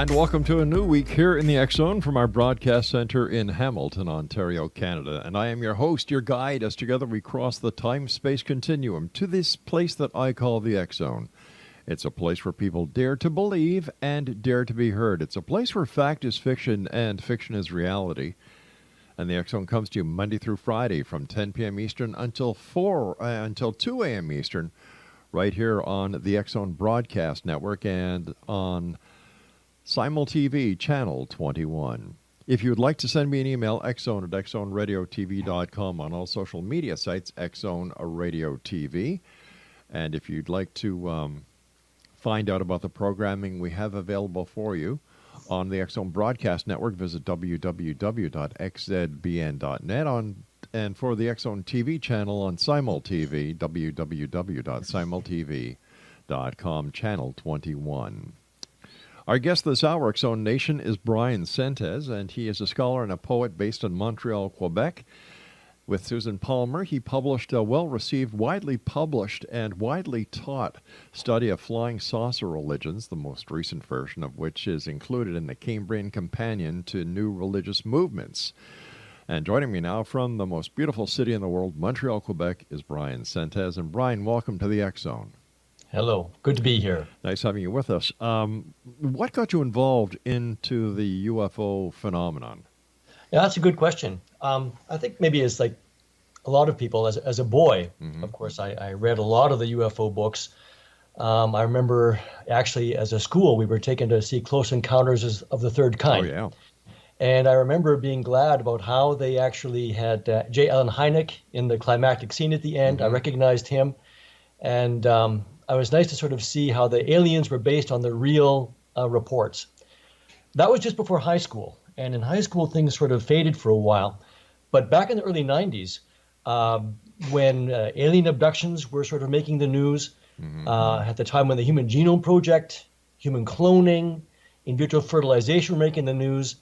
And welcome to a new week here in the X Zone from our broadcast center in Hamilton, Ontario, Canada. And I am your host, your guide, as together we cross the time-space continuum to this place that I call the X Zone. It's a place where people dare to believe and dare to be heard. It's a place where fact is fiction and fiction is reality. And the X Zone comes to you Monday through Friday from 10 p.m. Eastern until 2 a.m. Eastern, right here on the X Zone Broadcast Network and on SimulTV Channel 21. If you would like to send me an email, xzone@xzoneradiotv.com, on all social media sites, Xzone Radio TV. And if you'd like to find out about the programming we have available for you on the X Zone Broadcast Network, visit www.xzbn.net, and for the X Zone TV channel on SimulTV, www.simultv.com, Channel 21. Our guest this hour, X Zone Nation, is BRYAN SENTES, and he is a scholar and a poet based in Montreal, Quebec. With Susan Palmer, he published a well-received, widely published, and widely taught study of flying saucer religions, the most recent version of which is included in the Cambrian Companion to New Religious Movements. And joining me now from the most beautiful city in the world, Montreal, Quebec, is BRYAN SENTES. And BRYAN, welcome to the X Zone. Hello. Good to be here. Nice having you with us. What got you involved into the UFO phenomenon? Yeah, that's a good question. I think maybe it's like a lot of people, as a boy, of course, I read a lot of the UFO books. I remember actually as a school, we were taken to see Close Encounters of the Third Kind. Oh, yeah. And I remember being glad about how they actually had J. Allen Hynek in the climactic scene at the end. I recognized him. And it was nice to sort of see how the aliens were based on the real reports. That was just before high school. And in high school, things sort of faded for a while. But back in the early 90s, when alien abductions were sort of making the news, at the time when the Human Genome Project, human cloning, in vitro fertilization were making the news,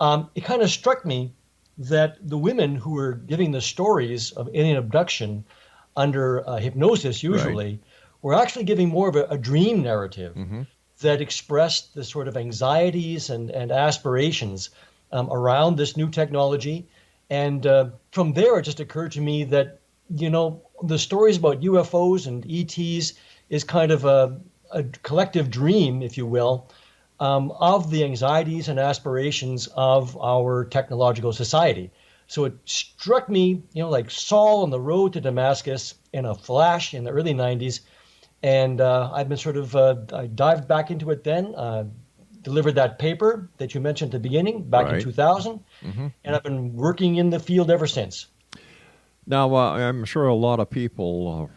it kind of struck me that the women who were giving the stories of alien abduction under hypnosis usually were actually giving more of a dream narrative that expressed the sort of anxieties and aspirations around this new technology. And from there, it just occurred to me that, you know, the stories about UFOs and ETs is kind of a collective dream, if you will, of the anxieties and aspirations of our technological society. So it struck me, you know, like Saul on the road to Damascus in a flash in the early 90s. And I've been sort of, I dived back into it then, delivered that paper that you mentioned at the beginning, back in 2000, and I've been working in the field ever since. Now, I'm sure a lot of people,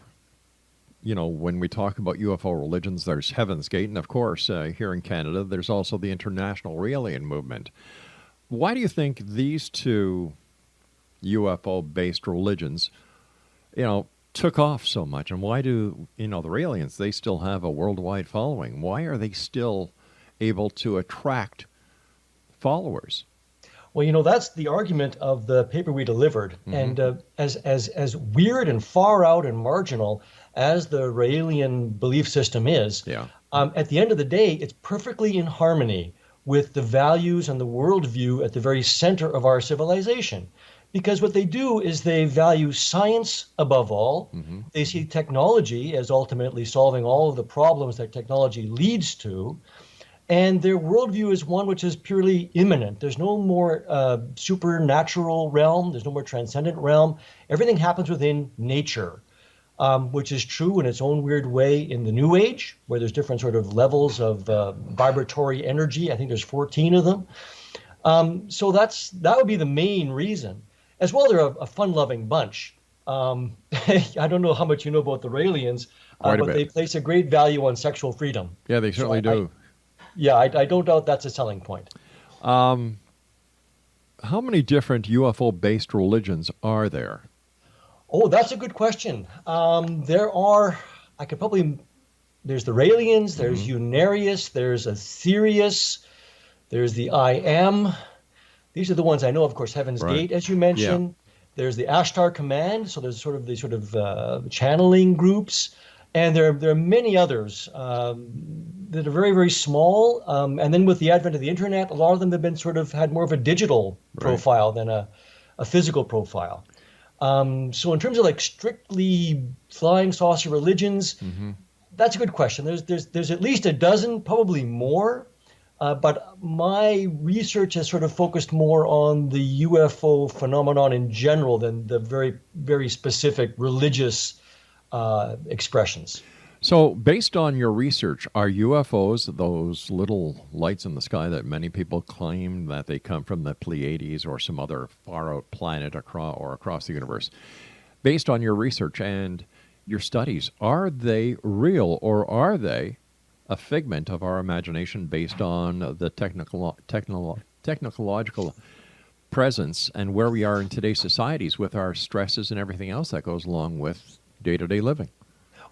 you know, when we talk about UFO religions, there's Heaven's Gate, and of course, here in Canada, there's also the International Alien Movement. Why do you think these two UFO-based religions, you know, took off so much, and why do, you know, the aliens, they still have a worldwide following? Why are they still able to attract followers? Well, you know, that's the argument of the paper we delivered. And as weird and far out and marginal as the Raelian belief system is, at the end of the day, it's perfectly in harmony with the values and the worldview at the very center of our civilization. Because what they do is they value science above all. They see technology as ultimately solving all of the problems that technology leads to. And their worldview is one which is purely immanent. There's no more supernatural realm. There's no more transcendent realm. Everything happens within nature, which is true in its own weird way in the New Age, where there's different sort of levels of vibratory energy. I think there's 14 of them. So that would be the main reason. As well, they're a fun-loving bunch. I don't know how much you know about the Raelians, but they place a great value on sexual freedom. Yeah, they certainly do. I don't doubt that's a selling point. How many different UFO-based religions are there? Oh, that's a good question. There are, there's the Raelians, there's Unarius, there's Aetherius, there's the I Am. These are the ones I know, of course, Heaven's Gate, as you mentioned. There's the Ashtar Command, so there's sort of channeling groups. And there are many others that are very, very small. And then with the advent of the internet, a lot of them have been sort of had more of a digital Right. profile than a physical profile. So in terms of like strictly flying saucer religions, Hmm. that's a good question. There's at least a dozen, probably more. But my research has sort of focused more on the UFO phenomenon in general than the very, very specific religious expressions. So, based on your research, are UFOs those little lights in the sky that many people claim that they come from the Pleiades or some other far out planet across the universe? Based on your research and your studies, are they real or are they a figment of our imagination based on the technological presence and where we are in today's societies with our stresses and everything else that goes along with day to day living?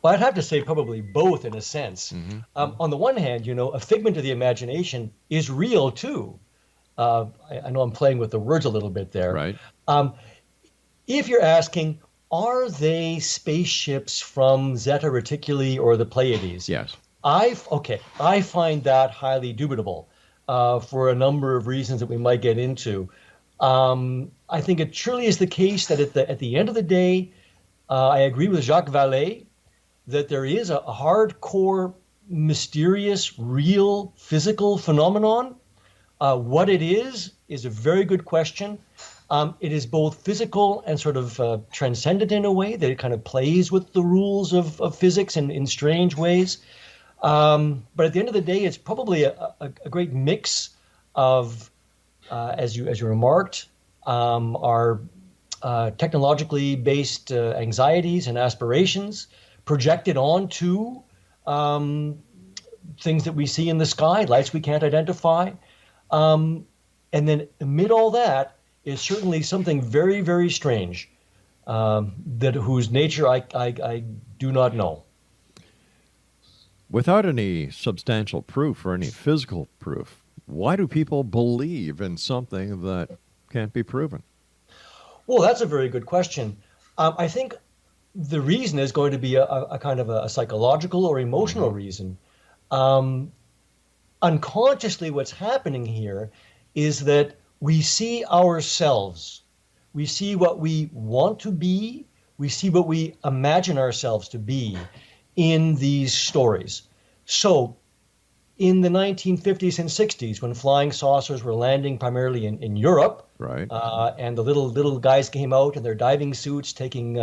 Well, I'd have to say probably both in a sense. Hmm. On the one hand, a figment of the imagination is real too. I know I'm playing with the words a little bit there. Right? Um, if you're asking, are they spaceships from Zeta Reticuli or the Pleiades? Yes. I find that highly dubitable for a number of reasons that we might get into. I think it truly is the case that at the end of the day, I agree with Jacques Vallée that there is a hardcore, mysterious, real physical phenomenon. What it is a very good question. It is both physical and sort of transcendent in a way that it kind of plays with the rules of physics in strange ways. But at the end of the day, it's probably a great mix of, as you remarked, our technologically based anxieties and aspirations projected onto things that we see in the sky, lights we can't identify. And then amid all that is certainly something very, very strange that whose nature I do not know. Without any substantial proof or any physical proof, why do people believe in something that can't be proven? Well, that's a very good question. I think the reason is going to be a kind of a psychological or emotional Hmm. reason. Unconsciously, what's happening here is that we see ourselves, we see what we want to be, we see what we imagine ourselves to be in these stories. So, in the 1950s and 60s, when flying saucers were landing primarily in Europe, Right? and the little guys came out in their diving suits taking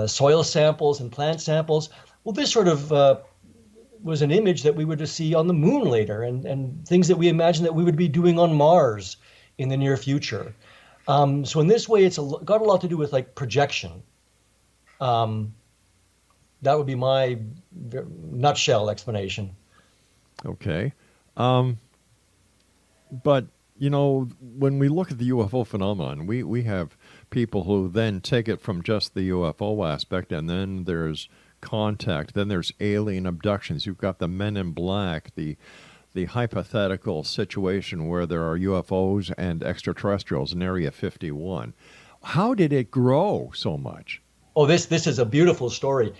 soil samples and plant samples. Well, this sort of was an image that we would see on the moon later, and things that we imagine that we would be doing on Mars in the near future. So in this way, it's got a lot to do with like projection. Um, that would be my nutshell explanation. Okay. Um, but, when we look at the UFO phenomenon, we have people who then take it from just the UFO aspect, and then there's contact, then there's alien abductions. You've got the Men in Black, the hypothetical situation where there are UFOs and extraterrestrials in Area 51. How did it grow so much? Oh, this is a beautiful story.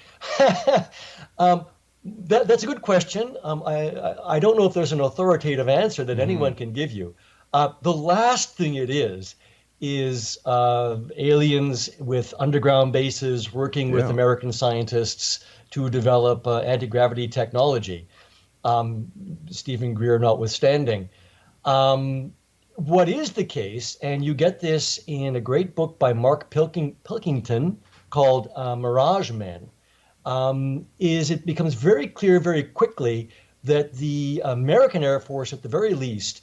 um, that's a good question. I don't know if there's an authoritative answer that Hmm. anyone can give you. The last thing it is aliens with underground bases working with Yeah. American scientists to develop anti-gravity technology. Um, Stephen Greer notwithstanding. Um, what is the case, and you get this in a great book by Mark Pilkington called Mirage Men, is it becomes very clear very quickly that the American Air Force, at the very least,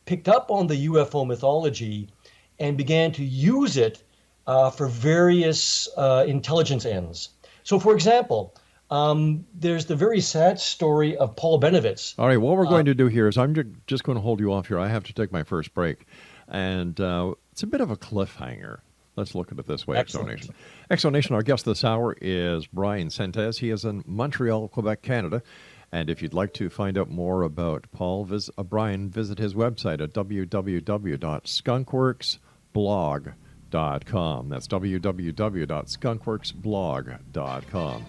picked up on the UFO mythology and began to use it for various intelligence ends. So, for example, there's the very sad story of Paul Benovitz. All right, what we're Uh, going to do here is I'm just going to hold you off here. I have to take my first break. And it's a bit of a cliffhanger. Let's look at it this way, Excellent. Exonation. Exonation, our guest this hour is BRYAN SENTES. He is in Montreal, Quebec, Canada. And if you'd like to find out more about BRYAN, visit his website at www.skunkworksblog.com. That's www.skunkworksblog.com.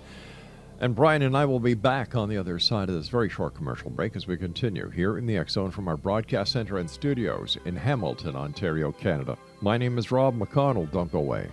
And Brian and I will be back on the other side of this very short commercial break as we continue here in the X Zone from our broadcast center and studios in Hamilton, Ontario, Canada. My name is Rob McConnell. Don't go away.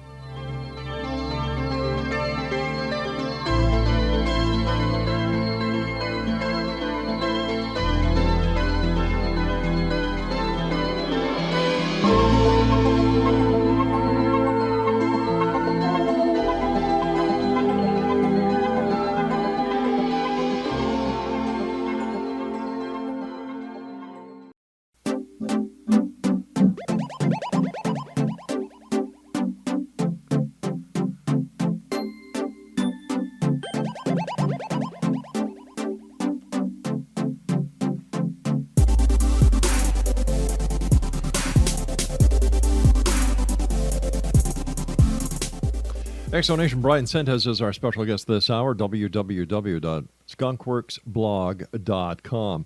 Exonation Brian SENTES is our special guest this hour, www.skunkworksblog.com.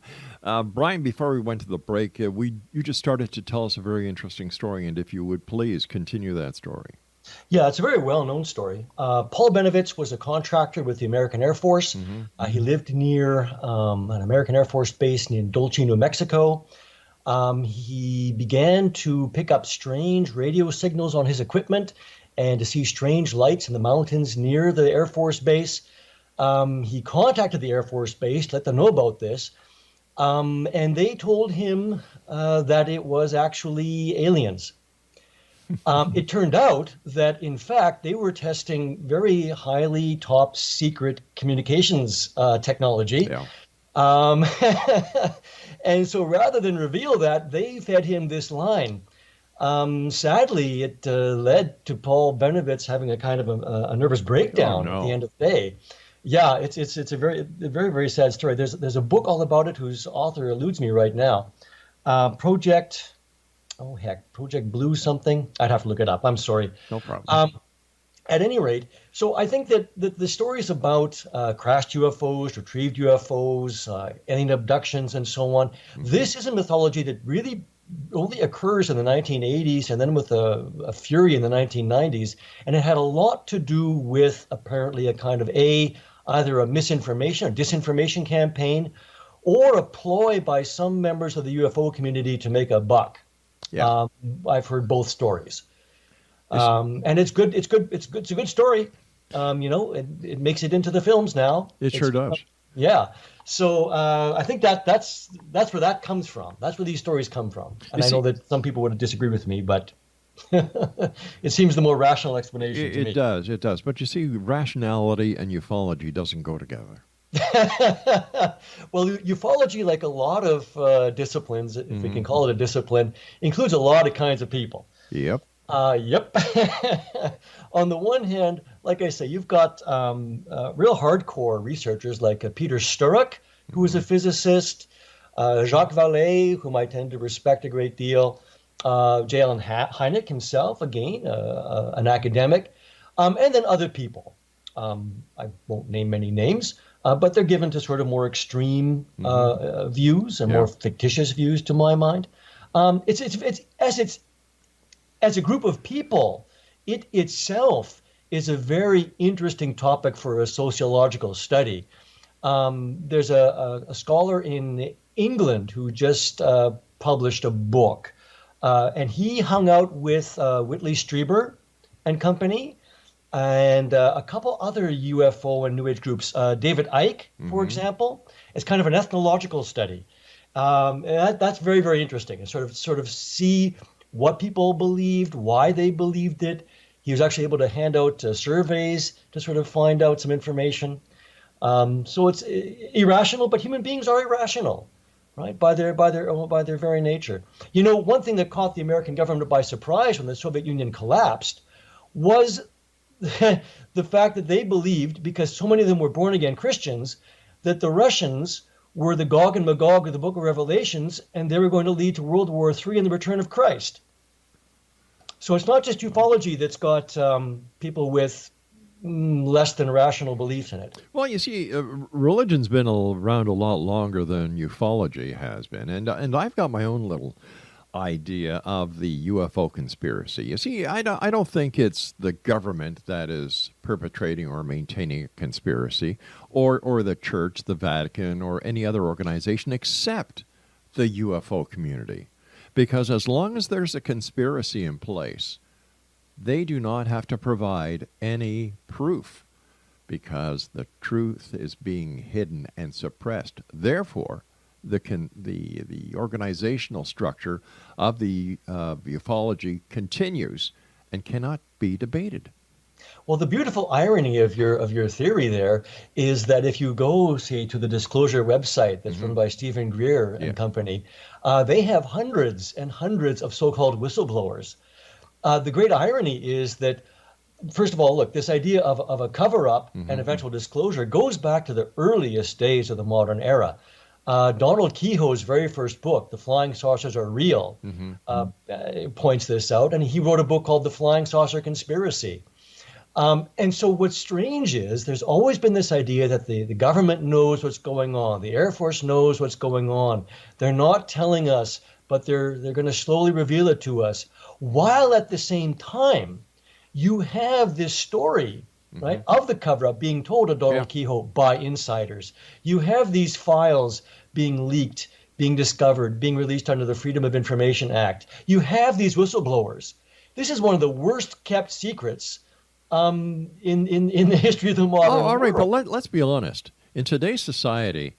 Brian, before we went to the break, you just started to tell us a very interesting story, and if you would please continue that story. Yeah, it's a very well-known story. Paul Benovitz was a contractor with the American Air Force. He lived near an American Air Force base in Dulce, New Mexico. He began to pick up strange radio signals on his equipment and to see strange lights in the mountains near the Air Force base. He contacted the Air Force base, let them know about this, and they told him that it was actually aliens. It turned out that, in fact, they were testing very highly top secret communications technology. Yeah. And so rather than reveal that, they fed him this line. Sadly, it led to Paul Benovitz having a kind of a nervous breakdown at the end of the day. Yeah, it's a very sad story. There's a book all about it whose author eludes me right now. Project Blue something. I'd have to look it up. I'm sorry. No problem. At any rate, so I think that the stories about crashed UFOs, retrieved UFOs, alien abductions, and so on, this is a mythology that really only occurs in the 1980s and then with a fury in the 1990s. And it had a lot to do with apparently a kind of either a misinformation or disinformation campaign or a ploy by some members of the UFO community to make a buck. Yeah. I've heard both stories. And it's good. It's a good story. It makes it into the films now. It sure does. Yeah. So I think that's where that comes from. That's where these stories come from. And I know that some people would disagree with me, but it seems the more rational explanation to me. It does. But you see, rationality and ufology doesn't go together. Well, ufology, like a lot of disciplines, if we can call it a discipline, includes a lot of kinds of people. Yep. Yep. On the one hand, like I say, you've got real hardcore researchers like Peter Sturrock, who is a physicist, Jacques Vallée, whom I tend to respect a great deal, J. Allen Hynek himself, again, an academic, and then other people. I won't name many names, but they're given to sort of more extreme views and more fictitious views, to my mind. As a group of people, it itself is a very interesting topic for a sociological study. There's a scholar in England who just published a book, and he hung out with Whitley Strieber and company, and a couple other UFO and New Age groups. David Icke, for example, is kind of an ethnological study. And that's very, very interesting. And sort of see what people believed, why they believed it. He was actually able to hand out surveys to sort of find out some information. So it's irrational, but human beings are irrational, right? By their very nature. You know, one thing that caught the American government by surprise when the Soviet Union collapsed was the fact that they believed, because so many of them were born again Christians, that the Russians were the Gog and Magog of the Book of Revelations, and they were going to lead to World War III and the return of Christ. So it's not just ufology that's got people with less than rational beliefs in it. Well, you see, religion's been around a lot longer than ufology has been, and I've got my own little idea of the UFO conspiracy. You see, I don't think it's the government that is perpetrating or maintaining a conspiracy, or the church, the Vatican, or any other organization except the UFO community. Because as long as there's a conspiracy in place, they do not have to provide any proof, because the truth is being hidden and suppressed. Therefore, the organizational structure of the ufology continues and cannot be debated. Well, the beautiful irony of your theory there is that if you go, say, to the Disclosure website that's run by Stephen Greer and company, they have hundreds and hundreds of so-called whistleblowers. The great irony is that, first of all, look, this idea of a cover-up and eventual disclosure goes back to the earliest days of the modern era. Donald Kehoe's very first book, The Flying Saucers Are Real, points this out, and he wrote a book called The Flying Saucer Conspiracy. And so what's strange is there's always been this idea that the government knows what's going on, the Air Force knows what's going on. They're not telling us, but they're going to slowly reveal it to us, while at the same time you have this story, right, of the cover-up being told to Donald Kehoe by insiders. You have these files being leaked, being discovered, being released under the Freedom of Information Act. You have these whistleblowers. This is one of the worst kept secrets in the history of the modern world. All right, but let's be honest. In today's society,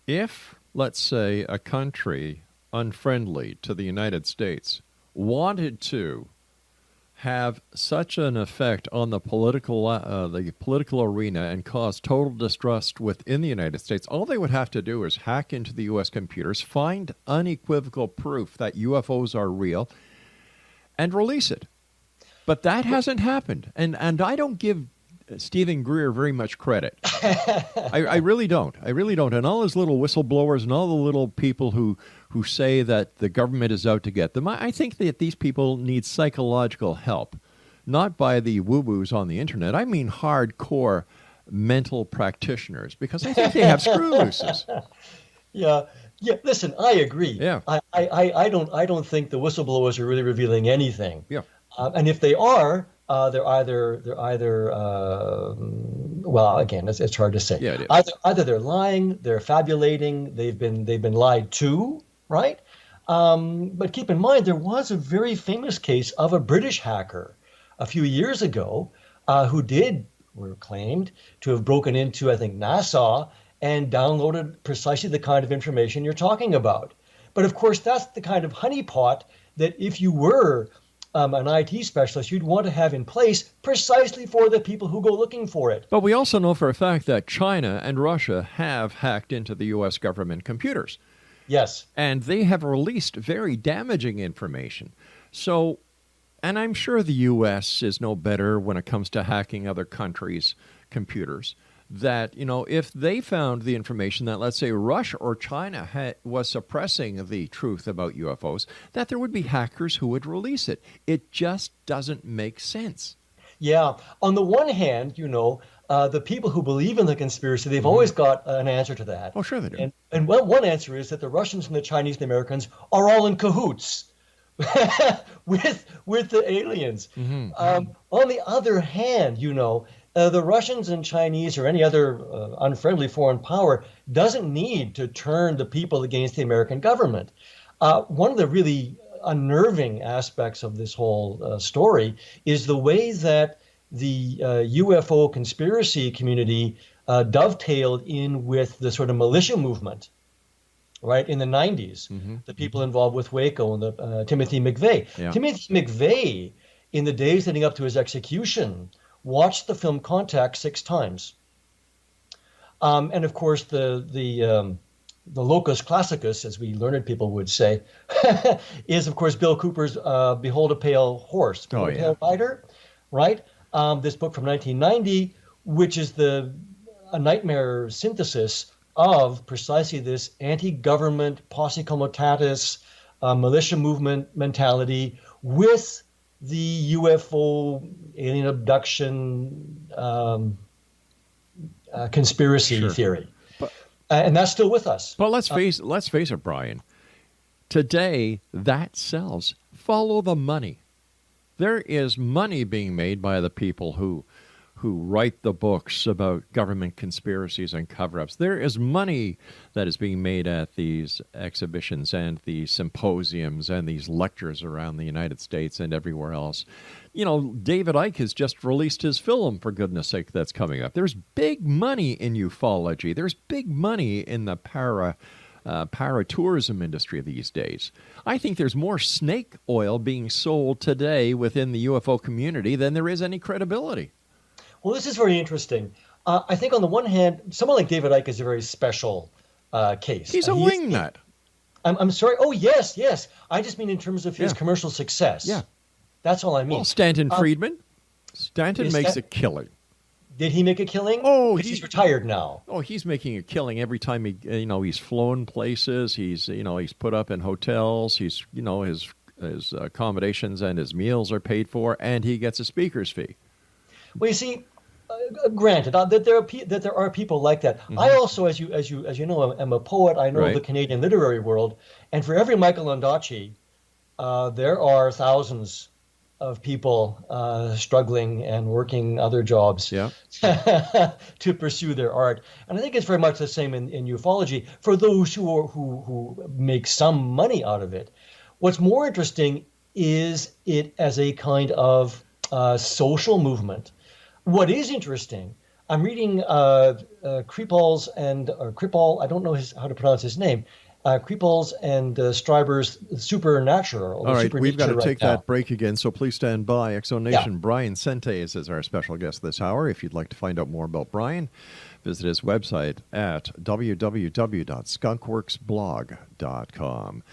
if, let's say, a country unfriendly to the United States wanted to have such an effect on the political arena and cause total distrust within the United States, all they would have to do is hack into the U.S. computers, find unequivocal proof that UFOs are real, and release it. But that hasn't happened, and I don't give Stephen Greer very much credit. I really don't. I really don't. And all those little whistleblowers and all the little people who say that the government is out to get them, I think that these people need psychological help, not by the woo-woos on the internet. I mean hardcore mental practitioners, because I think they have screw looses. Yeah. Listen, I agree. Yeah. I don't think the whistleblowers are really revealing anything. Yeah. And if they are, they're either well, again, it's hard to say. Yeah, it is. Either they're lying, they're fabulating, they've been lied to, right? But keep in mind, there was a very famous case of a British hacker a few years ago who were claimed to have broken into, I think, NASA and downloaded precisely the kind of information you're talking about. But of course, that's the kind of honeypot that if you were an IT specialist, you'd want to have in place precisely for the people who go looking for it. But we also know for a fact that China and Russia have hacked into the U.S. government computers. Yes. And they have released very damaging information. So, and I'm sure the U.S. is no better when it comes to hacking other countries' computers. That, if they found the information that, let's say, Russia or China was suppressing the truth about UFOs, that there would be hackers who would release it. It just doesn't make sense. Yeah. On the one hand, the people who believe in the conspiracy, they've always got an answer to that. Oh, sure they do. And one answer is that the Russians and the Chinese and the Americans are all in cahoots with the aliens. On the other hand, the Russians and Chinese or any other unfriendly foreign power doesn't need to turn the people against the American government. One of the really unnerving aspects of this whole story is the way that the UFO conspiracy community dovetailed in with the sort of militia movement, right, in the 90s, the people involved with Waco and the Timothy McVeigh. Yeah. Timothy McVeigh, in the days leading up to his execution, watched the film Contact 6 times. And of course, the locus classicus, as we learned people would say, is of course Bill Cooper's Behold a Pale Horse, Behold a Pale Rider, right? This book from 1990, which is a nightmare synthesis of precisely this anti-government, posse comitatus, militia movement mentality with the UFO alien abduction conspiracy theory. And that's still with us. But let's face it, Brian. Today, that sells. Follow the money. There is money being made by the people who write the books about government conspiracies and cover-ups. There is money that is being made at these exhibitions and these symposiums and these lectures around the United States and everywhere else. You know, David Icke has just released his film, for goodness sake, that's coming up. There's big money in ufology. There's big money in the paratourism industry these days. I think there's more snake oil being sold today within the UFO community than there is any credibility. Well, this is very interesting. I think on the one hand, someone like David Icke is a very special case. He's a wingnut. I'm sorry. Oh, yes, yes. I just mean in terms of his commercial success. Yeah. That's all I mean. Well, Stanton Friedman. Stanton makes a killing. Did he make a killing? Oh, he's retired now. Oh, he's making a killing every time he's flown places. He's put up in hotels. He's his accommodations and his meals are paid for, and he gets a speaker's fee. Well, you see, granted that there are people like that. Mm-hmm. I also, as you know, am a poet. I know the Canadian literary world, and for every Michael Ondaatje, there are thousands of people struggling and working other jobs to pursue their art. And I think it's very much the same in ufology for those who make some money out of it. What's more interesting is it as a kind of social movement. What is interesting, I'm reading Kripal's and Kripal, I don't know how to pronounce his name, Kripal's and Stryber's Supernatural. All right, we've got to take that break again, so please stand by. Exo Nation, BRYAN SENTES is our special guest this hour. If you'd like to find out more about BRYAN, visit his website at www.skunkworksblog.com.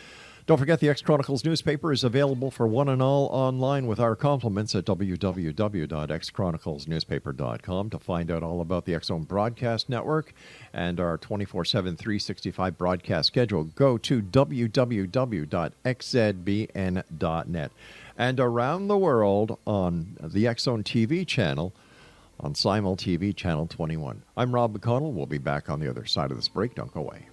Don't forget the X Chronicles newspaper is available for one and all online with our compliments at www.xchroniclesnewspaper.com. To find out all about the X Zone Broadcast Network and our 24/7, 365 broadcast schedule, go to www.xzbn.net. And around the world on the X Zone TV channel, on Simul TV Channel 21. I'm Rob McConnell. We'll be back on the other side of this break. Don't go away.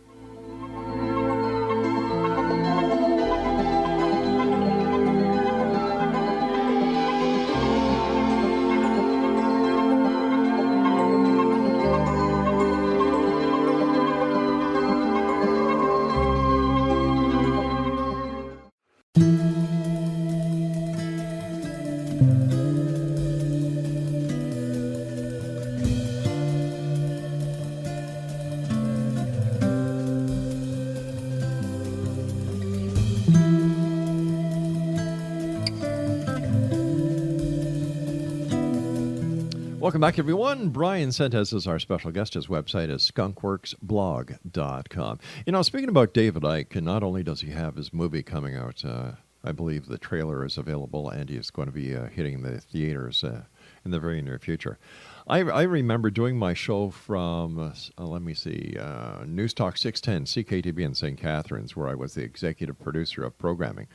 Welcome back, everyone. BRYAN SENTES is our special guest. His website is skunkworksblog.com. You know, speaking about David Icke, and not only does he have his movie coming out, I believe the trailer is available, and he's going to be hitting the theaters in the very near future. I remember doing my show from, News Talk 610, CKTV in St. Catharines, where I was the executive producer of programming.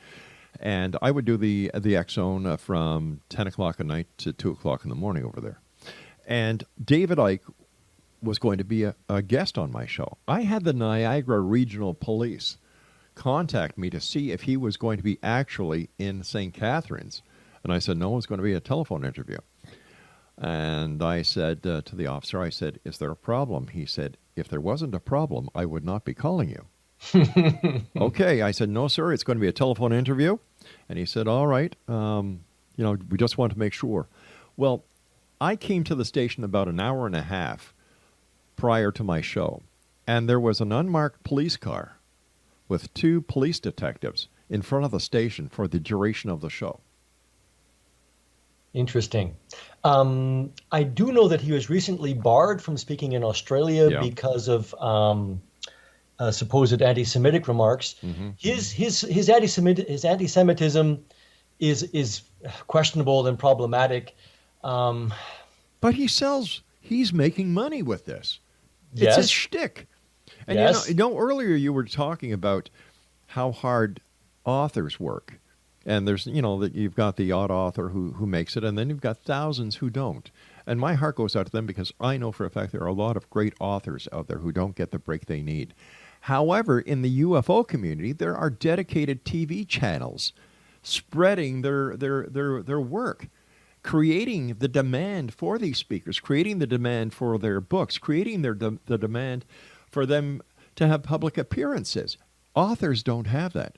And I would do the X Zone from 10 o'clock at night to 2 o'clock in the morning over there. And David Icke was going to be a guest on my show. I had the Niagara Regional Police contact me to see if he was going to be actually in St. Catharines. And I said, no, it's going to be a telephone interview. And I said to the officer, I said, is there a problem? He said, if there wasn't a problem, I would not be calling you. Okay, I said, no, sir, it's going to be a telephone interview. And he said, all right, we just want to make sure. Well, I came to the station about an hour and a half prior to my show, and there was an unmarked police car with 2 police detectives in front of the station for the duration of the show. Interesting. I do know that he was recently barred from speaking in Australia because of supposed anti-Semitic remarks. Mm-hmm. His anti-Semitism is questionable and problematic. But he's making money with this. Yes. It's his shtick. And earlier you were talking about how hard authors work. And there's, that you've got the odd author who makes it, and then you've got thousands who don't. And my heart goes out to them because I know for a fact there are a lot of great authors out there who don't get the break they need. However, in the UFO community, there are dedicated TV channels spreading their work, creating the demand for these speakers, creating the demand for their books, creating the demand for them to have public appearances. Authors don't have that.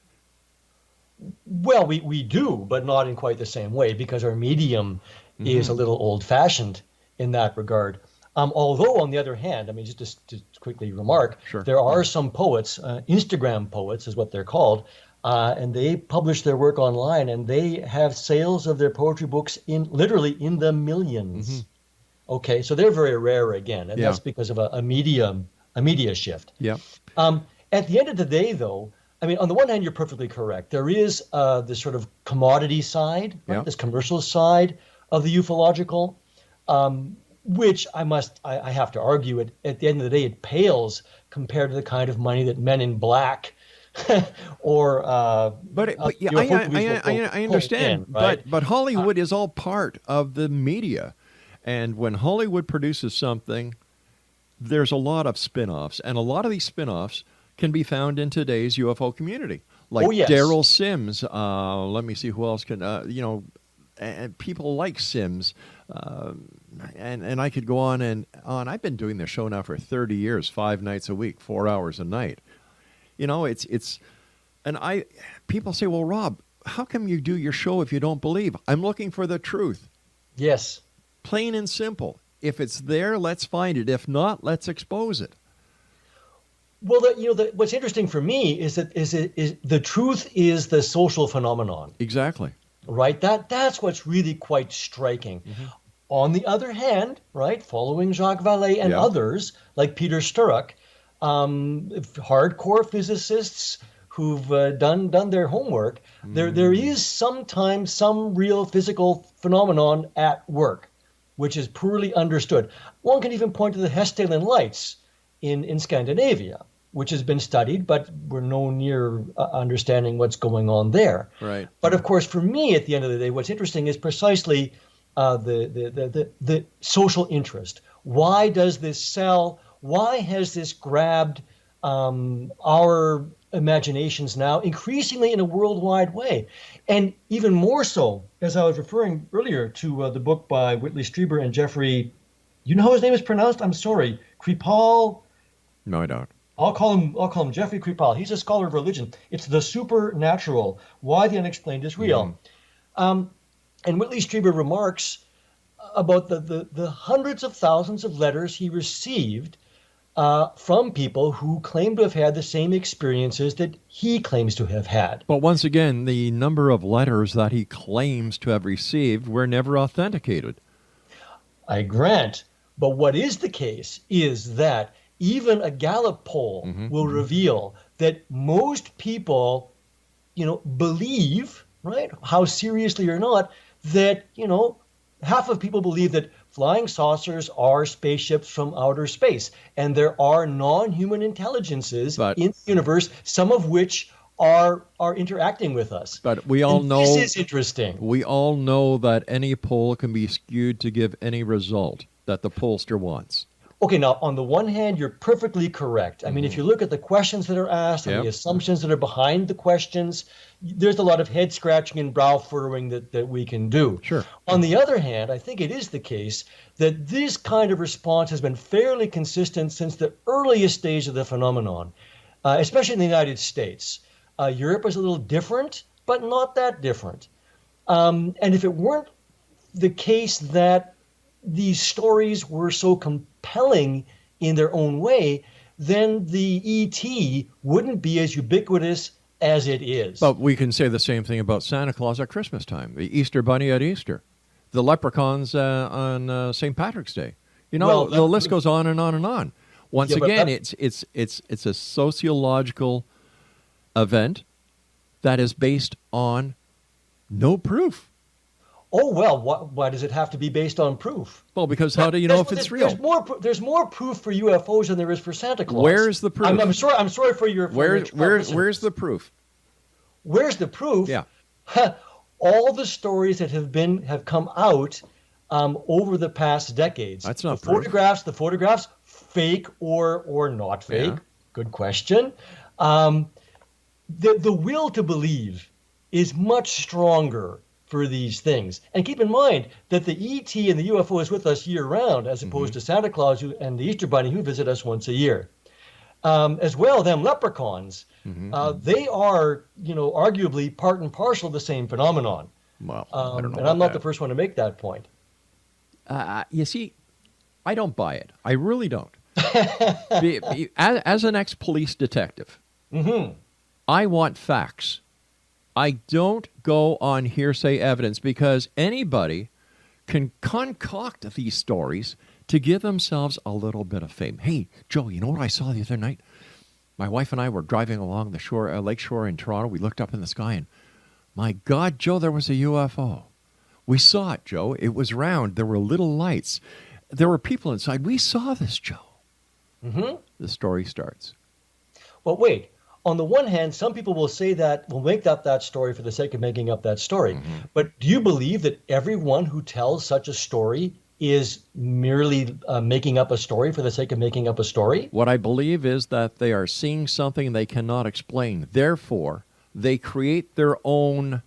Well, we do, but not in quite the same way, because our medium is a little old-fashioned in that regard. Although, on the other hand, I mean, just to quickly remark, Sure. there are some poets, Instagram poets is what they're called, and they publish their work online, and they have sales of their poetry books literally in the millions. Okay, so they're very rare again, and Yeah. that's because of a media shift. Yeah. At the end of the day, though, I mean, on the one hand, you're perfectly correct. There is this sort of commodity side, right? Yeah. This commercial side of the ufological, which I have to argue, at the end of the day, it pales compared to the kind of money that Men in Black or But yeah, UFO movies will I understand. in, right? But Hollywood is all part of the media, and when Hollywood produces something, there's a lot of spin-offs, and a lot of these spin-offs can be found in today's UFO community, like Oh, yes. Daryl Sims. Let me see who else can. And people like Sims, and I could go on and on. I've been doing this show now for 30 years, 5 nights a week, 4 hours a night. You know, people say, well, Rob, how come you do your show if you don't believe? I'm looking for the truth. Yes. Plain and simple. If it's there, let's find it. If not, let's expose it. Well, what's interesting for me is that the truth is the social phenomenon, Exactly. right? That's what's really quite striking. On the other hand, right, following Jacques Vallée and Yeah. others like Peter Sturrock, hardcore physicists who've done their homework, there is sometimes some real physical phenomenon at work, which is poorly understood. One can even point to the Hessdalen lights in Scandinavia, which has been studied, but we're no near understanding what's going on there. Right. But of course, for me, at the end of the day, what's interesting is precisely the social interest. Why does this sell? Why has this grabbed our imaginations now increasingly in a worldwide way? And even more so, as I was referring earlier to the book by Whitley Strieber and Jeffrey, you know how his name is pronounced? I'm sorry, Kripal. No, I don't. I'll call him Jeffrey Kripal. He's a scholar of religion. It's The Supernatural, Why the Unexplained is Real. And Whitley Strieber remarks about the hundreds of thousands of letters he received from people who claim to have had the same experiences that he claims to have had. But once again, the number of letters that he claims to have received were never authenticated. I grant. But what is the case is that even a Gallup poll will reveal that most people, believe, right, how seriously or not, that, half of people believe that flying saucers are spaceships from outer space. And there are non-human intelligences in the universe, some of which are interacting with us. But we all know this is interesting. We all know that any poll can be skewed to give any result that the pollster wants. Okay, now, on the one hand, you're perfectly correct. I mean, if you look at the questions that are asked and the assumptions that are behind the questions, there's a lot of head scratching and brow furrowing that we can do. Sure. On the other hand, I think it is the case that this kind of response has been fairly consistent since the earliest stage of the phenomenon, especially in the United States. Europe is a little different, but not that different. And if it weren't the case that these stories were so compelling in their own way, then the ET wouldn't be as ubiquitous as it is. But we can say the same thing about Santa Claus at Christmas time, the Easter Bunny at Easter, the leprechauns on St. Patrick's Day. The list goes on and on and on. Once again, it's a sociological event that is based on no proof. Oh, well, why does it have to be based on proof? Well, because how do you know if it's real? There's more proof for UFOs than there is for Santa Claus. Where's the proof? I'm sorry for your Where's the proof? Where's the proof? Yeah. All the stories that have come out over the past decades. That's not the photographs, fake or not fake. Good question. The will to believe is much stronger for these things. And keep in mind that the ET and the UFO is with us year round, as opposed to Santa Claus and the Easter Bunny who visit us once a year. As well, them leprechauns, they are, arguably part and parcel of the same phenomenon. Well, I don't know and I'm not that. the first one to make that point. You see, I don't buy it. I really don't. As an ex-police detective, I want facts. I don't go on hearsay evidence because anybody can concoct these stories to give themselves a little bit of fame. Hey, Joe, you know what I saw the other night? My wife and I were driving along the shore, lake shore in Toronto. We looked up in the sky and, my God, Joe, there was a UFO. We saw it, Joe. It was round. There were little lights. There were people inside. We saw this, Joe. The story starts. Well, wait. On the one hand, some people will say that, will make up that story for the sake of making up that story. But do you believe that everyone who tells such a story is merely making up a story for the sake of making up a story? What I believe is that they are seeing something they cannot explain. Therefore, they create their own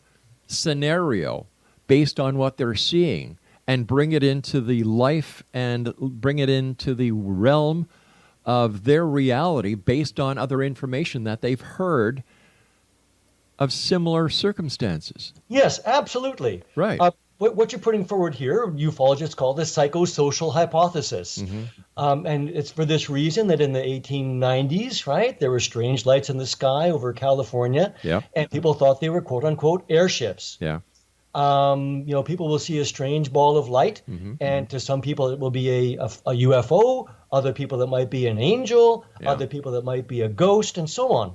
scenario based on what they're seeing and bring it into the life and bring it into the realm of their reality based on other information that they've heard of similar circumstances. Yes, absolutely. Right. What you're putting forward here, ufologists call the psychosocial hypothesis. And it's for this reason that in the 1890s, right, there were strange lights in the sky over California, and people thought they were quote unquote airships. People will see a strange ball of light, and to some people it will be a UFO, other people it might be an angel, other people it might be a ghost, and so on.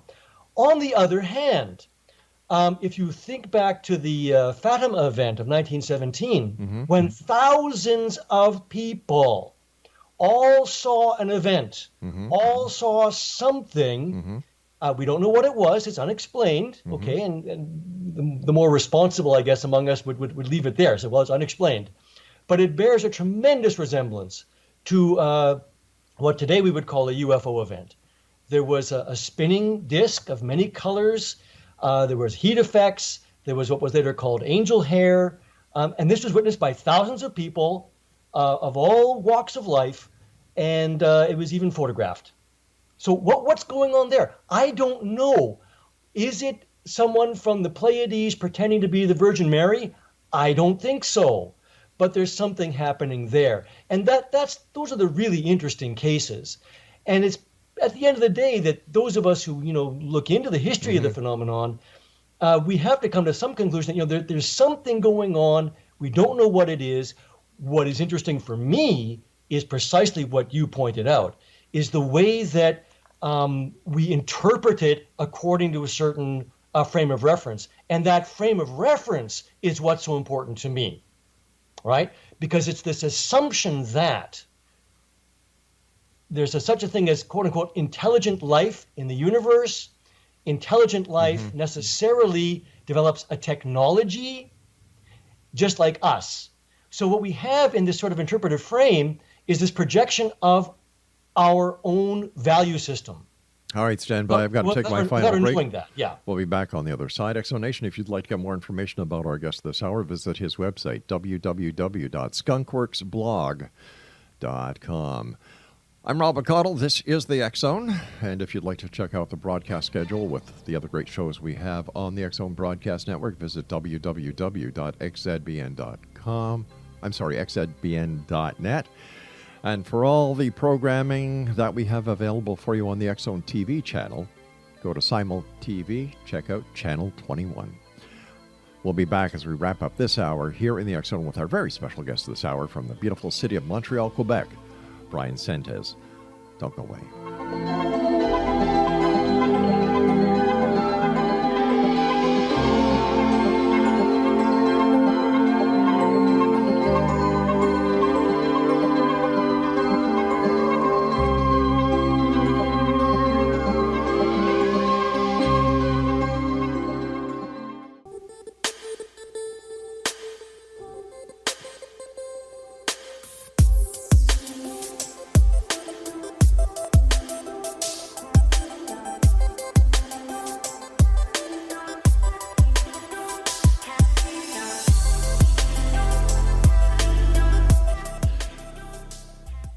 On the other hand, if you think back to the Fatima event of 1917, when thousands of people all saw an event, all saw something, we don't know what it was, it's unexplained, okay, and the more responsible, I guess, among us would leave it there, so, well, it's unexplained. But it bears a tremendous resemblance to what today we would call a UFO event. There was a spinning disc of many colors, there was heat effects, there was what was later called angel hair, and this was witnessed by thousands of people of all walks of life, and it was even photographed. So what's going on there? I don't know. Is it someone from the Pleiades pretending to be the Virgin Mary? I don't think so. But there's something happening there. And those are the really interesting cases. And it's at the end of the day that those of us who, look into the history of the phenomenon, we have to come to some conclusion that, there's something going on. We don't know what it is. What is interesting for me is precisely what you pointed out, is the way that we interpret it according to a certain frame of reference. And that frame of reference is what's so important to me, right? Because it's this assumption that there's such a thing as, quote unquote, intelligent life in the universe. Intelligent life necessarily develops a technology just like us. So what we have in this sort of interpretive frame is this projection of our own value system. All right, stand by. I've got to take my final break. Knowing that, yeah. We'll be back on the other side. Exonation, if you'd like to get more information about our guest this hour, visit his website, www.skunkworksblog.com. I'm Rob McConnell. This is the X Zone. And if you'd like to check out the broadcast schedule with the other great shows we have on the X Zone Broadcast Network, visit www.xzbn.com. I'm sorry, xzbn.net. And for all the programming that we have available for you on the X Zone TV channel, go to Simul TV, check out Channel 21. We'll be back as we wrap up this hour here in the X Zone with our very special guest this hour from the beautiful city of Montreal, Quebec, BRYAN SENTES. Don't go away.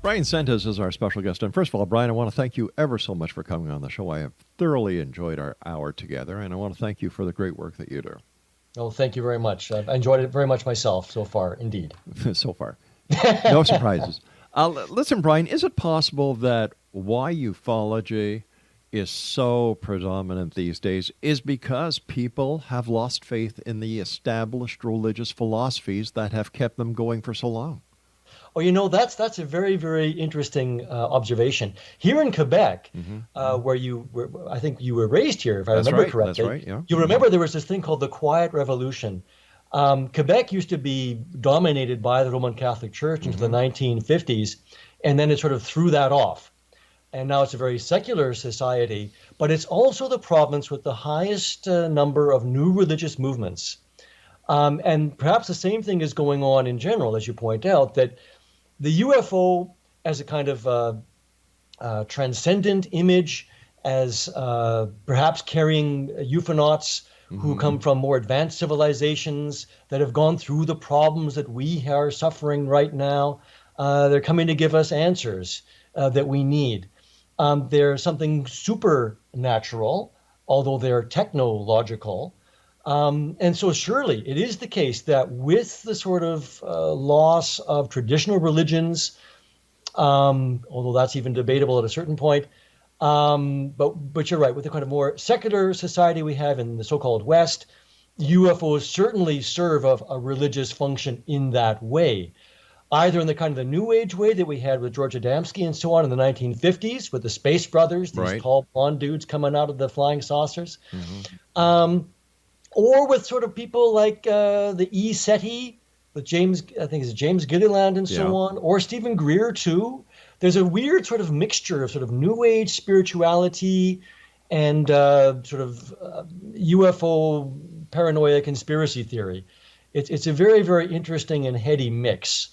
Bryan SENTES is our special guest. And first of all, Bryan, I want to thank you ever so much for coming on the show. I have thoroughly enjoyed our hour together, and I want to thank you for the great work that you do. Oh, thank you very much. I've enjoyed it very much myself so far, indeed. So far. No surprises. Listen, Bryan, is it possible that why ufology is so predominant these days is because people have lost faith in the established religious philosophies that have kept them going for so long? Oh, that's a very, very interesting observation. Here in Quebec, where I think you were raised here, if I remember correctly. That's right, yeah. You remember there was this thing called the Quiet Revolution. Quebec used to be dominated by the Roman Catholic Church until the 1950s, and then it sort of threw that off. And now it's a very secular society, but it's also the province with the highest number of new religious movements. And perhaps the same thing is going on in general, as you point out, that the UFO as a kind of transcendent image, as perhaps carrying euphonauts who come from more advanced civilizations that have gone through the problems that we are suffering right now. They're coming to give us answers that we need. They're something supernatural, although they're technological. And so surely it is the case that with the sort of loss of traditional religions, although that's even debatable at a certain point, but you're right, with the kind of more secular society we have in the so-called West, UFOs certainly serve a religious function in that way. Either in the kind of the New Age way that we had with George Adamski and so on in the 1950s with the Space Brothers, these tall blonde dudes coming out of the flying saucers, or with sort of people like the SETI, with James Gilliland and so on, or Stephen Greer too. There's a weird sort of mixture of sort of New Age spirituality and sort of UFO paranoia conspiracy theory. It's a very, very interesting and heady mix.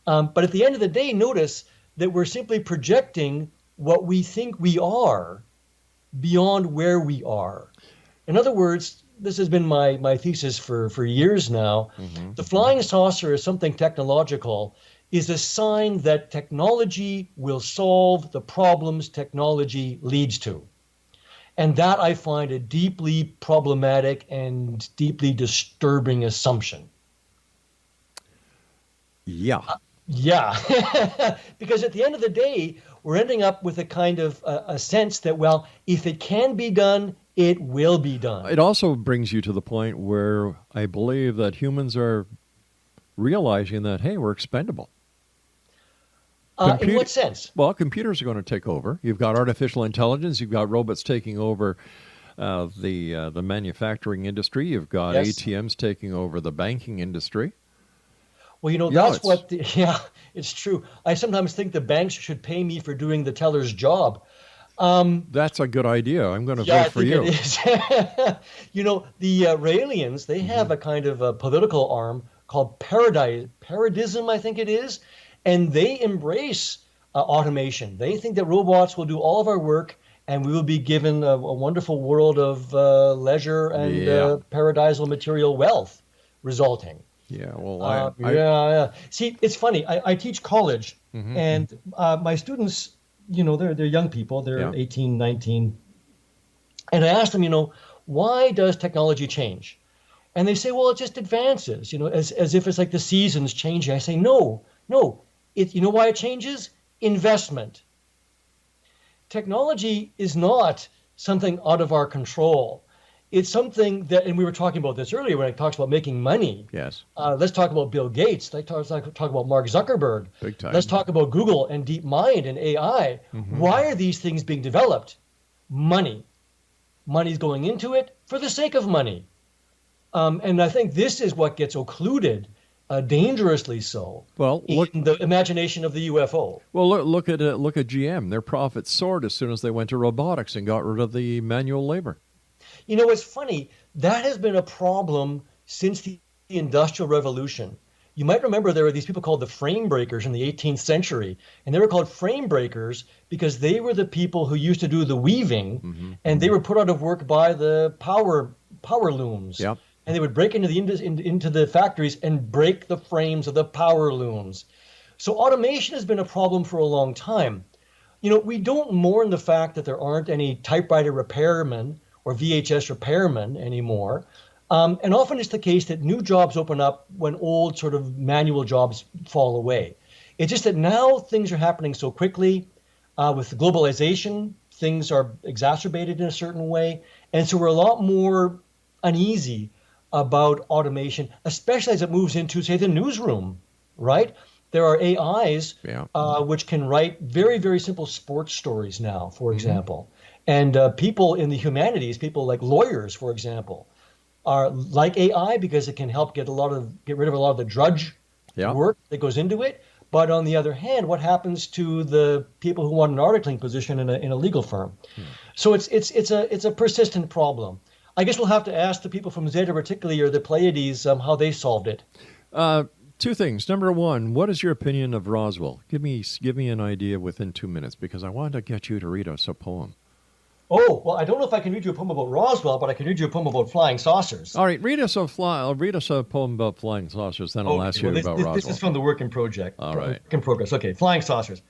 But at the end of the day, notice that we're simply projecting what we think we are beyond where we are. In other words, this has been my thesis for years now. The flying saucer is something technological, is a sign that technology will solve the problems technology leads to. And that I find a deeply problematic and deeply disturbing assumption. Yeah. Because at the end of the day, we're ending up with a kind of a sense that, well, if it can be done, it will be done. It also brings you to the point where I believe that humans are realizing that, hey, we're expendable. In what sense? Well, computers are going to take over. You've got artificial intelligence. You've got robots taking over the manufacturing industry. You've got ATMs taking over the banking industry. Well, it's true. I sometimes think the banks should pay me for doing the teller's job. That's a good idea. I'm going to vote for you. It is. The Raelians, they have a kind of a political arm called Paradism, I think it is, and they embrace automation. They think that robots will do all of our work, and we will be given a wonderful world of leisure and paradisal material wealth resulting. Yeah, well, See, it's funny. I teach college, and my students, they're young people. They're 18, 19. And I ask them, why does technology change? And they say, well, it just advances, as if it's like the seasons changing. I say, no. You know why it changes? Investment. Technology is not something out of our control. It's something that, and we were talking about this earlier when I talked about making money. Yes. Let's talk about Bill Gates. Let's talk about Mark Zuckerberg. Big time. Let's talk about Google and DeepMind and AI. Why are these things being developed? Money. Money's going into it for the sake of money. And I think this is what gets occluded, dangerously so, in the imagination of the UFO. Well, look at GM. Their profits soared as soon as they went to robotics and got rid of the manual labor. It's funny. That has been a problem since the Industrial Revolution. You might remember there were these people called the frame breakers in the 18th century, and they were called frame breakers because they were the people who used to do the weaving, and they were put out of work by the power looms. Yep. And they would break into the factories and break the frames of the power looms. So automation has been a problem for a long time. We don't mourn the fact that there aren't any typewriter repairmen or VHS repairmen anymore. And often it's the case that new jobs open up when old sort of manual jobs fall away. It's just that now things are happening so quickly. With globalization, things are exacerbated in a certain way. And so we're a lot more uneasy about automation, especially as it moves into, say, the newsroom, right? There are AIs which can write very, very simple sports stories now, for example. And people in the humanities, people like lawyers, for example, are like AI because it can help get rid of a lot of the drudge work that goes into it. But on the other hand, what happens to the people who want an articling position in a legal firm? So it's a persistent problem. I guess we'll have to ask the people from Zeta Reticuli or the Pleiades how they solved it. Two things. Number one, what is your opinion of Roswell? Give me an idea within 2 minutes, because I wanted to get you to read us a poem. Oh, well, I don't know if I can read you a poem about Roswell, but I can read you a poem about flying saucers. All right, read us a poem about flying saucers, then I'll ask you about Roswell. This is from the Work in Project. All right. Work in Progress. Okay, flying saucers.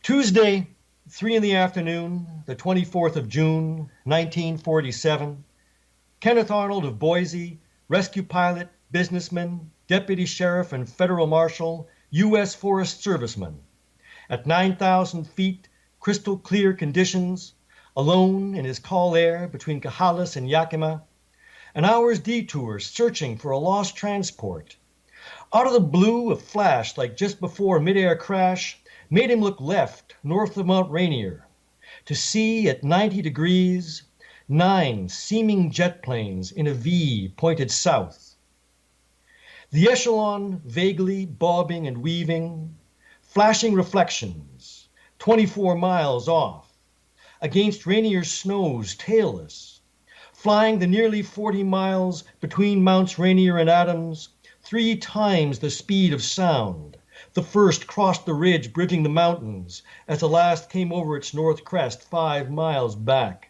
Tuesday, 3 in the afternoon, the 24th of June, 1947. Kenneth Arnold of Boise, rescue pilot, businessman, deputy sheriff, and federal marshal, U.S. Forest Serviceman. At 9,000 feet, crystal clear conditions, alone in his call air between Cahalas and Yakima, an hour's detour searching for a lost transport. Out of the blue, a flash like just before a midair crash made him look left, north of Mount Rainier, to see at 90 degrees 9 seeming jet planes in a V pointed south. The echelon vaguely bobbing and weaving, flashing reflections 24 miles off, against Rainier's snows tailless, flying the nearly 40 miles between Mounts Rainier and Adams, 3 times the speed of sound. The first crossed the ridge bridging the mountains as the last came over its north crest 5 miles back.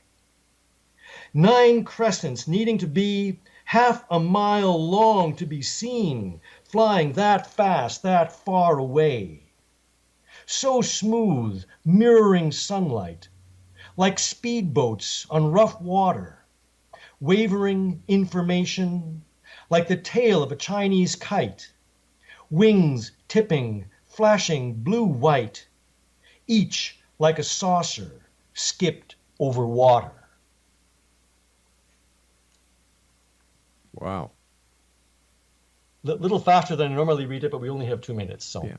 9 crescents needing to be half a mile long to be seen, flying that fast, that far away. So smooth, mirroring sunlight, like speedboats on rough water, wavering information, like the tail of a Chinese kite, wings tipping, flashing blue-white, each like a saucer skipped over water. Wow. Little faster than I normally read it, but we only have 2 minutes, so. Yeah.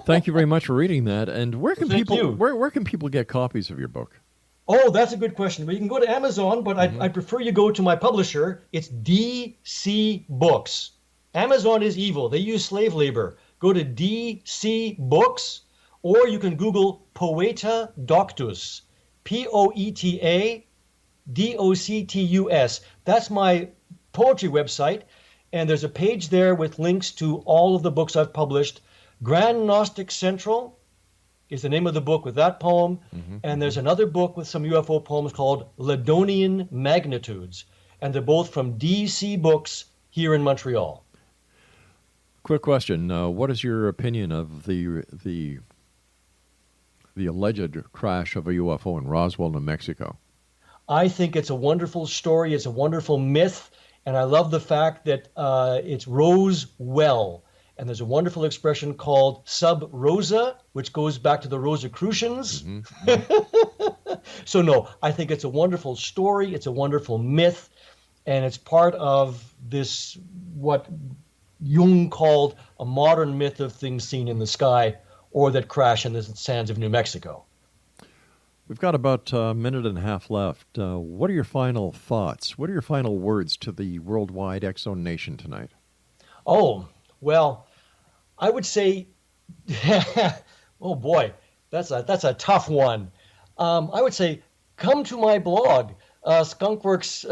Thank you very much for reading that. And where can where can people get copies of your book? Oh, that's a good question. Well, you can go to Amazon, but I'd prefer you go to my publisher. It's DC Books. Amazon is evil. They use slave labor. Go to DC Books, or you can Google Poeta Doctus, Poeta Doctus. That's my poetry website, and there's a page there with links to all of the books I've published. Grand Gnostic Central is the name of the book with that poem, and there's another book with some UFO poems called Ladonian Magnitudes, and they're both from DC Books here in Montreal. Quick question: what is your opinion of the alleged crash of a UFO in Roswell, New Mexico? I think it's a wonderful story. It's a wonderful myth, and I love the fact that it's rose well. And there's a wonderful expression called sub rosa, which goes back to the Rosicrucians. So no, I think it's a wonderful story. It's a wonderful myth, and it's part of this, what Jung called a modern myth of things seen in the sky or that crash in the sands of New Mexico. We've got about a minute and a half left. What are your final thoughts? What are your final words to the worldwide X-Zone Nation tonight? Oh, well, I would say, oh boy, that's a tough one. I would say, come to my blog, Skunkworks,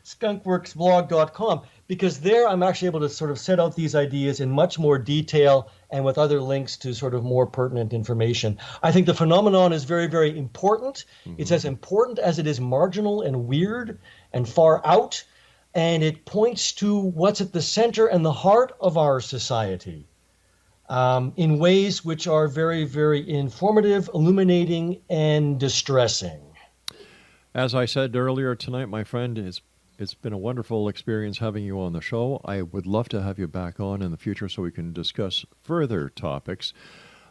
skunkworksblog.com, because there I'm actually able to sort of set out these ideas in much more detail and with other links to sort of more pertinent information. I think the phenomenon is very, very important. It's as important as it is marginal and weird and far out. And it points to what's at the center and the heart of our society. in ways which are very, very informative, illuminating, and distressing. As I said earlier tonight, my friend, it's been a wonderful experience having you on the show. I would love to have you back on in the future so we can discuss further topics.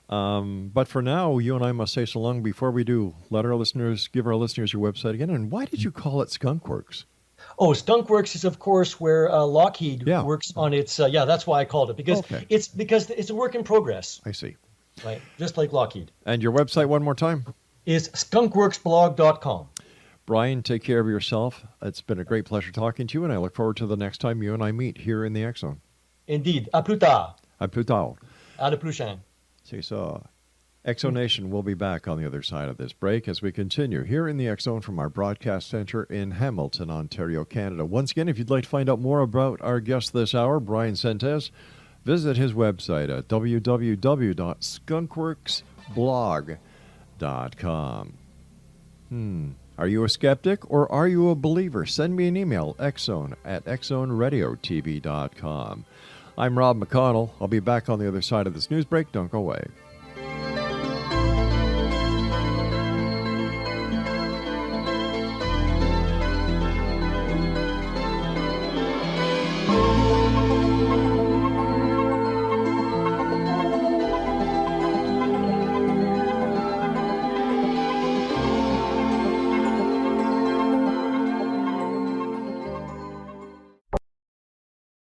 But for now, you and I must say so long. Before we do, give our listeners your website again. And why did you call it Skunkworks? Oh, Skunkworks is, of course, where Lockheed works on its. That's why I called it, because it's a work in progress. I see. Right, just like Lockheed. And your website, one more time, is skunkworksblog.com. Bryan, take care of yourself. It's been a great pleasure talking to you, and I look forward to the next time you and I meet here in the X Zone. Indeed. À plus tard. À plus tard. À la prochaine. See, so X Zone Nation will be back on the other side of this break as we continue here in the X Zone from our broadcast center in Hamilton, Ontario, Canada. Once again, if you'd like to find out more about our guest this hour, BRYAN SENTES, visit his website at www.skunkworksblog.com. Are you a skeptic or are you a believer? Send me an email, xzone@xzoneradiotv.com. I'm Rob McConnell. I'll be back on the other side of this news break. Don't go away.